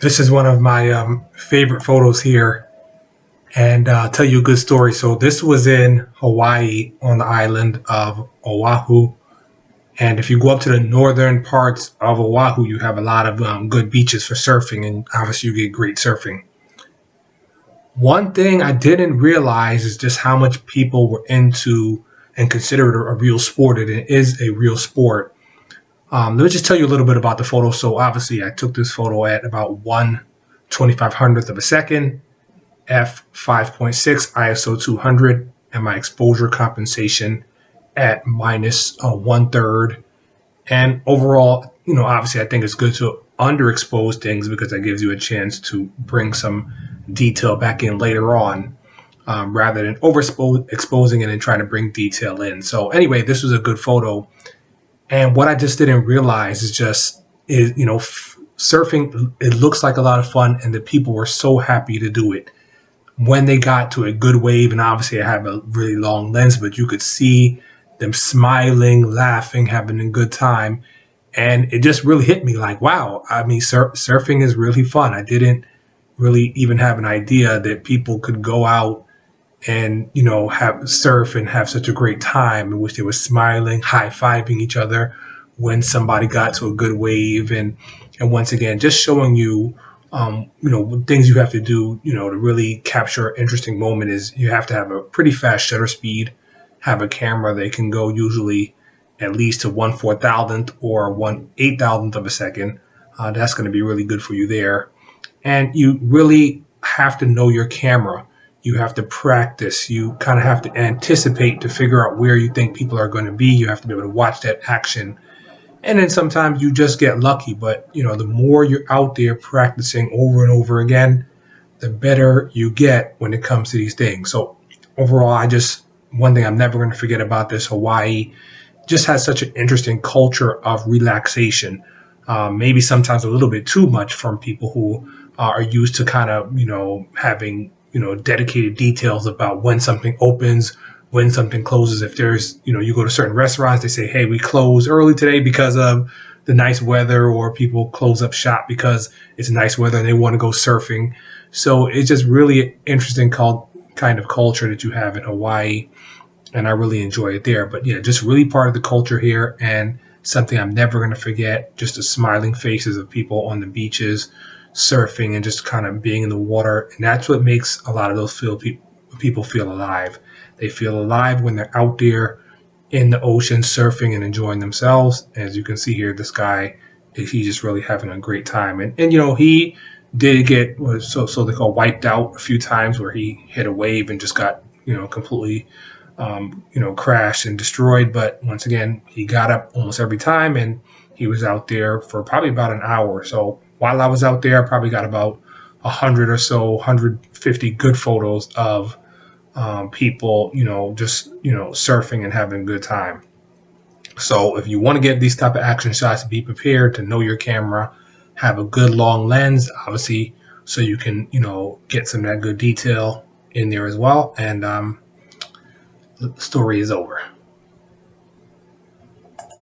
This is one of my favorite photos here, and I'll tell you a good story. So this was in Hawaii on the island of Oahu. And if you go up to the northern parts of Oahu, you have a lot of good beaches for surfing, and obviously you get great surfing. One thing I didn't realize is just how much people were into and consider it a real sport. And it is a real sport. Let me just tell you a little bit about the photo. So obviously I took this photo at about 1/2500th of a second, f5.6 ISO 200, and my exposure compensation at minus one third. And overall, obviously I think it's good to underexpose things because that gives you a chance to bring some detail back in later on, rather than overexposing it and trying to bring detail in. So anyway, this was a good photo. And what I just didn't realize is surfing, it looks like a lot of fun, and the people were so happy to do it. When they got to a good wave, and obviously I have a really long lens, but you could see them smiling, laughing, having a good time. And it just really hit me like, wow, I mean, surfing is really fun. I didn't really even have an idea that people could go out and have surf and have such a great time in which they were smiling, high-fiving each other when somebody got to a good wave. And once again, just showing you things you have to do to really capture an interesting moment is you have to have a pretty fast shutter speed, have a camera that can go usually at least to 1/4000th or 1/8000th of a second. That's going to be really good for you there. And you really have to know your camera. You have to practice. You kind of have to anticipate to figure out where you think people are going to be. You have to be able to watch that action. And then sometimes you just get lucky. But, the more you're out there practicing over and over again, the better you get when it comes to these things. So overall, one thing I'm never going to forget about this, Hawaii just has such an interesting culture of relaxation. Maybe sometimes a little bit too much from people who are used to kind of, having dedicated details about when something opens, when something closes. If there's, you go to certain restaurants, they say, hey, we close early today because of the nice weather, or people close up shop because it's nice weather and they want to go surfing. So it's just really interesting kind of culture that you have in Hawaii. And I really enjoy it there. But yeah, just really part of the culture here, and something I'm never going to forget, just the smiling faces of people on the beaches, surfing, and just kind of being in the water. And that's what makes a lot of those people feel alive. They feel alive when they're out there in the ocean surfing and enjoying themselves. As you can see here, this guy, he's just really having a great time. And he did get so they call wiped out a few times, where he hit a wave and just got completely crashed and destroyed. But once again, he got up almost every time, and he was out there for probably about an hour. So while I was out there, I probably got about 100 or so, 150 good photos of people, just surfing and having a good time. So if you want to get these type of action shots, be prepared to know your camera, have a good long lens, obviously, so you can, get some of that good detail in there as well. And the story is over.